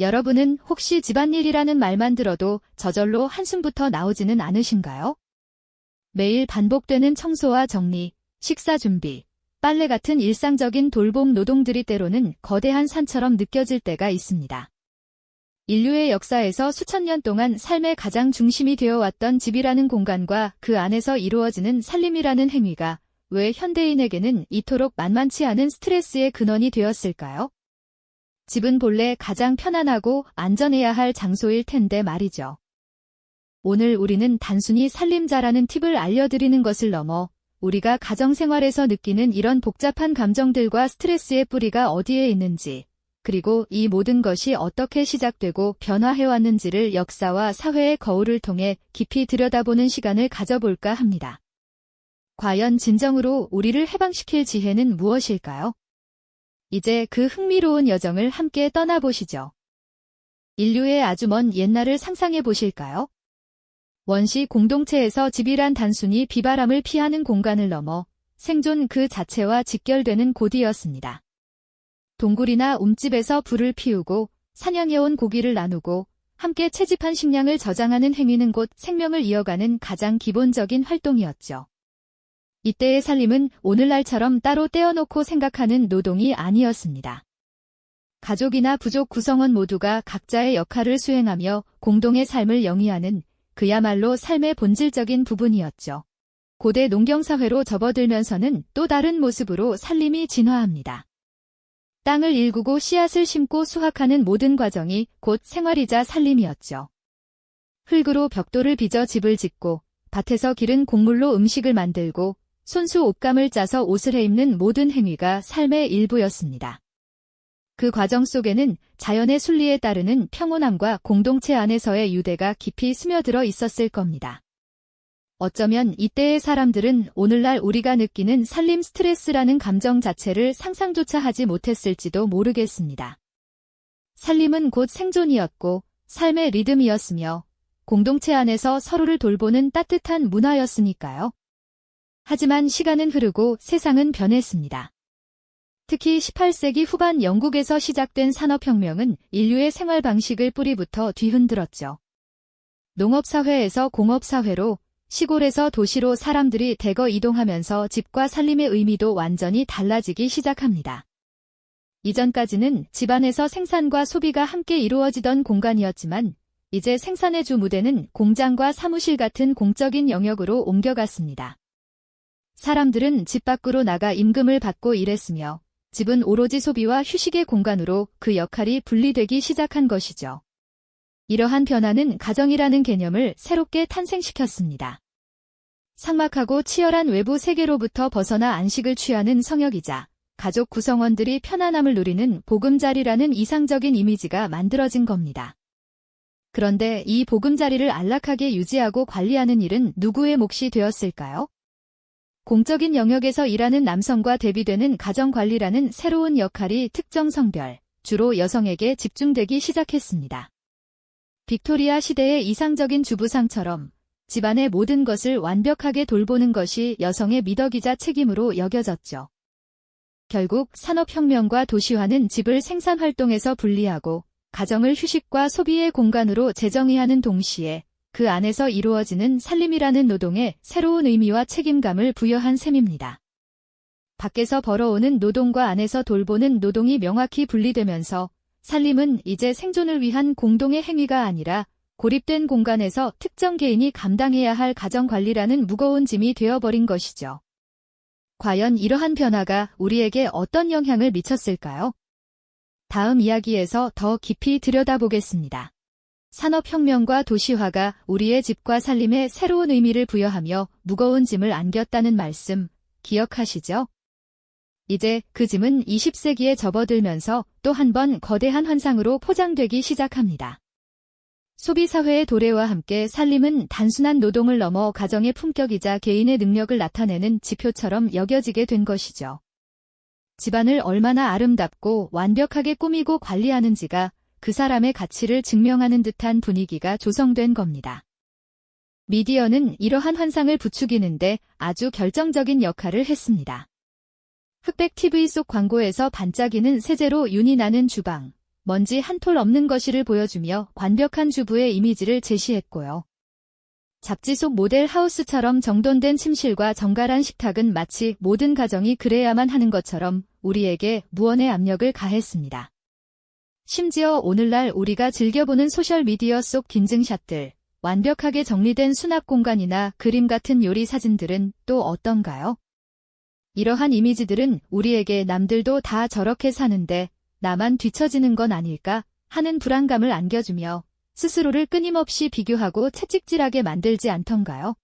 여러분은 혹시 집안일이라는 말만 들어도 저절로 한숨부터 나오지는 않으신가요? 매일 반복되는 청소와 정리, 식사 준비, 빨래 같은 일상적인 돌봄 노동들이 때로는 거대한 산처럼 느껴질 때가 있습니다. 인류의 역사에서 수천 년 동안 삶의 가장 중심이 되어왔던 집이라는 공간과 그 안에서 이루어지는 살림이라는 행위가 왜 현대인에게는 이토록 만만치 않은 스트레스의 근원이 되었을까요? 집은 본래 가장 편안하고 안전해야 할 장소일 텐데 말이죠. 오늘 우리는 단순히 살림자라는 팁을 알려드리는 것을 넘어 우리가 가정생활에서 느끼는 이런 복잡한 감정들과 스트레스의 뿌리가 어디에 있는지, 그리고 이 모든 것이 어떻게 시작되고 변화해왔는지를 역사와 사회의 거울을 통해 깊이 들여다보는 시간을 가져볼까 합니다. 과연 진정으로 우리를 해방시킬 지혜는 무엇일까요? 이제 그 흥미로운 여정을 함께 떠나보시죠. 인류의 아주 먼 옛날을 상상해 보실까요? 원시 공동체에서 집이란 단순히 비바람을 피하는 공간을 넘어 생존 그 자체와 직결되는 곳이었습니다. 동굴이나 움집에서 불을 피우고 사냥해온 고기를 나누고 함께 채집한 식량을 저장하는 행위는 곧 생명을 이어가는 가장 기본적인 활동이었죠. 이때의 살림은 오늘날처럼 따로 떼어놓고 생각하는 노동이 아니었습니다. 가족이나 부족 구성원 모두가 각자의 역할을 수행하며 공동의 삶을 영위하는 그야말로 삶의 본질적인 부분이었죠. 고대 농경사회로 접어들면서는 또 다른 모습으로 살림이 진화합니다. 땅을 일구고 씨앗을 심고 수확하는 모든 과정이 곧 생활이자 살림이었죠. 흙으로 벽돌을 빚어 집을 짓고 밭에서 기른 곡물로 음식을 만들고 손수 옷감을 짜서 옷을 해입는 모든 행위가 삶의 일부였습니다. 그 과정 속에는 자연의 순리에 따르는 평온함과 공동체 안에서의 유대가 깊이 스며들어 있었을 겁니다. 어쩌면 이때의 사람들은 오늘날 우리가 느끼는 살림 스트레스라는 감정 자체를 상상조차 하지 못했을지도 모르겠습니다. 살림은 곧 생존이었고 삶의 리듬이었으며 공동체 안에서 서로를 돌보는 따뜻한 문화였으니까요. 하지만 시간은 흐르고 세상은 변했습니다. 특히 18세기 후반 영국에서 시작된 산업혁명은 인류의 생활 방식을 뿌리부터 뒤흔들었죠. 농업사회에서 공업사회로, 시골에서 도시로 사람들이 대거 이동하면서 집과 살림의 의미도 완전히 달라지기 시작합니다. 이전까지는 집안에서 생산과 소비가 함께 이루어지던 공간이었지만 이제 생산의 주 무대는 공장과 사무실 같은 공적인 영역으로 옮겨갔습니다. 사람들은 집 밖으로 나가 임금을 받고 일했으며 집은 오로지 소비와 휴식의 공간으로 그 역할이 분리되기 시작한 것이죠. 이러한 변화는 가정이라는 개념을 새롭게 탄생시켰습니다. 삭막하고 치열한 외부 세계로부터 벗어나 안식을 취하는 성역이자 가족 구성원들이 편안함을 누리는 보금자리라는 이상적인 이미지가 만들어진 겁니다. 그런데 이 보금자리를 안락하게 유지하고 관리하는 일은 누구의 몫이 되었을까요? 공적인 영역에서 일하는 남성과 대비되는 가정관리라는 새로운 역할이 특정 성별, 주로 여성에게 집중되기 시작했습니다. 빅토리아 시대의 이상적인 주부상처럼 집안의 모든 것을 완벽하게 돌보는 것이 여성의 미덕이자 책임으로 여겨졌죠. 결국 산업혁명과 도시화는 집을 생산활동에서 분리하고 가정을 휴식과 소비의 공간으로 재정의하는 동시에 그 안에서 이루어지는 살림이라는 노동에 새로운 의미와 책임감을 부여한 셈입니다. 밖에서 벌어오는 노동과 안에서 돌보는 노동이 명확히 분리되면서 살림은 이제 생존을 위한 공동의 행위가 아니라 고립된 공간에서 특정 개인이 감당해야 할 가정관리라는 무거운 짐이 되어버린 것이죠. 과연 이러한 변화가 우리에게 어떤 영향을 미쳤을까요? 다음 이야기에서 더 깊이 들여다보겠습니다. 산업혁명과 도시화가 우리의 집과 살림에 새로운 의미를 부여하며 무거운 짐을 안겼다는 말씀 기억하시죠? 이제 그 짐은 20세기에 접어들면서 또 한 번 거대한 환상으로 포장되기 시작합니다. 소비사회의 도래와 함께 살림은 단순한 노동을 넘어 가정의 품격이자 개인의 능력을 나타내는 지표처럼 여겨지게 된 것이죠. 집안을 얼마나 아름답고 완벽하게 꾸미고 관리하는지가 그 사람의 가치를 증명하는 듯한 분위기가 조성된 겁니다. 미디어는 이러한 환상을 부추기는데 아주 결정적인 역할을 했습니다. 흑백 TV 속 광고에서 반짝이는 세제로 윤이 나는 주방, 먼지 한 톨 없는 거실을 보여주며 완벽한 주부의 이미지를 제시했고요. 잡지 속 모델 하우스처럼 정돈된 침실과 정갈한 식탁은 마치 모든 가정이 그래야만 하는 것처럼 우리에게 무언의 압력을 가했습니다. 심지어 오늘날 우리가 즐겨보는 소셜미디어 속 인증샷들, 완벽하게 정리된 수납 공간이나 그림 같은 요리 사진들은 또 어떤가요? 이러한 이미지들은 우리에게 남들도 다 저렇게 사는데 나만 뒤처지는 건 아닐까 하는 불안감을 안겨주며 스스로를 끊임없이 비교하고 채찍질하게 만들지 않던가요?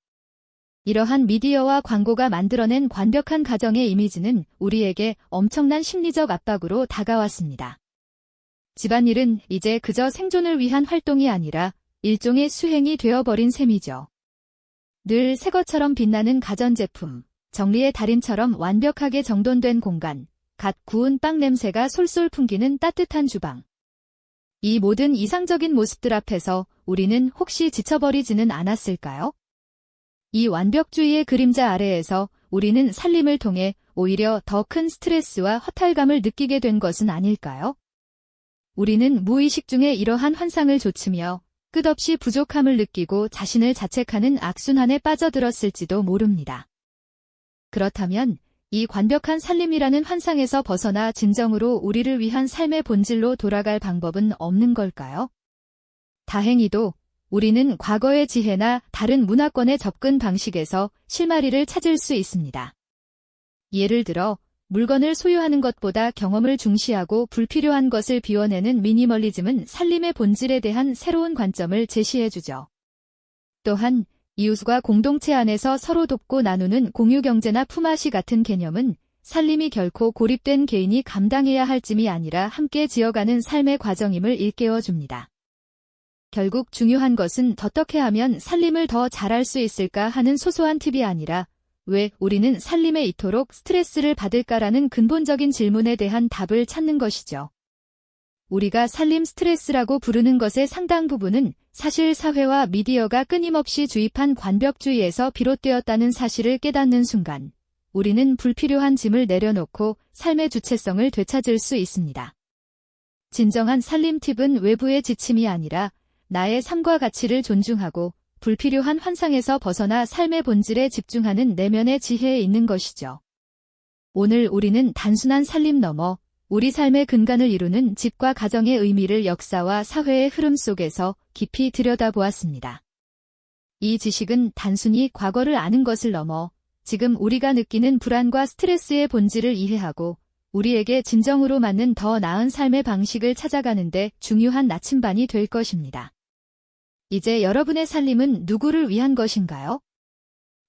이러한 미디어와 광고가 만들어낸 완벽한 가정의 이미지는 우리에게 엄청난 심리적 압박으로 다가왔습니다. 집안일은 이제 그저 생존을 위한 활동이 아니라 일종의 수행이 되어버린 셈이죠. 늘 새 것처럼 빛나는 가전제품, 정리의 달인처럼 완벽하게 정돈된 공간, 갓 구운 빵 냄새가 솔솔 풍기는 따뜻한 주방. 이 모든 이상적인 모습들 앞에서 우리는 혹시 지쳐버리지는 않았을까요? 이 완벽주의의 그림자 아래에서 우리는 살림을 통해 오히려 더 큰 스트레스와 허탈감을 느끼게 된 것은 아닐까요? 우리는 무의식 중에 이러한 환상을 좇으며 끝없이 부족함을 느끼고 자신을 자책하는 악순환에 빠져들었을지도 모릅니다. 그렇다면 이 완벽한 살림이라는 환상에서 벗어나 진정으로 우리를 위한 삶의 본질로 돌아갈 방법은 없는 걸까요? 다행히도 우리는 과거의 지혜나 다른 문화권의 접근 방식에서 실마리를 찾을 수 있습니다. 예를 들어 물건을 소유하는 것보다 경험을 중시하고 불필요한 것을 비워내는 미니멀리즘은 살림의 본질에 대한 새로운 관점을 제시해주죠. 또한 이웃과 공동체 안에서 서로 돕고 나누는 공유경제나 품앗이 같은 개념은 살림이 결코 고립된 개인이 감당해야 할 짐이 아니라 함께 지어가는 삶의 과정임을 일깨워줍니다. 결국 중요한 것은 어떻게 하면 살림을 더 잘할 수 있을까 하는 소소한 팁이 아니라 왜 우리는 살림에 이토록 스트레스를 받을까라는 근본적인 질문에 대한 답을 찾는 것이죠. 우리가 살림 스트레스라고 부르는 것의 상당 부분은 사실 사회와 미디어가 끊임없이 주입한 완벽주의에서 비롯되었다는 사실을 깨닫는 순간, 우리는 불필요한 짐을 내려놓고 삶의 주체성을 되찾을 수 있습니다. 진정한 살림 팁은 외부의 지침이 아니라 나의 삶과 가치를 존중하고 불필요한 환상에서 벗어나 삶의 본질에 집중하는 내면의 지혜에 있는 것이죠. 오늘 우리는 단순한 살림 넘어 우리 삶의 근간을 이루는 집과 가정의 의미를 역사와 사회의 흐름 속에서 깊이 들여다보았습니다. 이 지식은 단순히 과거를 아는 것을 넘어 지금 우리가 느끼는 불안과 스트레스의 본질을 이해하고 우리에게 진정으로 맞는 더 나은 삶의 방식을 찾아가는 데 중요한 나침반이 될 것입니다. 이제 여러분의 살림은 누구를 위한 것인가요?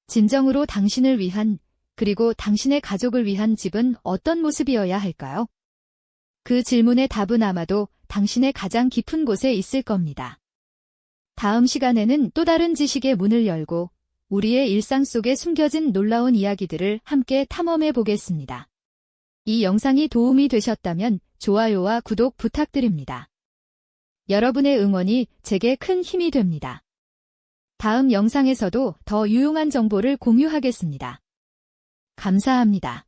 진정으로 당신을 위한, 그리고 당신의 가족을 위한 집은 어떤 모습이어야 할까요? 그 질문의 답은 아마도 당신의 가장 깊은 곳에 있을 겁니다. 다음 시간에는 또 다른 지식의 문을 열고 우리의 일상 속에 숨겨진 놀라운 이야기들을 함께 탐험해 보겠습니다. 이 영상이 도움이 되셨다면 좋아요와 구독 부탁드립니다. 여러분의 응원이 제게 큰 힘이 됩니다. 다음 영상에서도 더 유용한 정보를 공유하겠습니다. 감사합니다.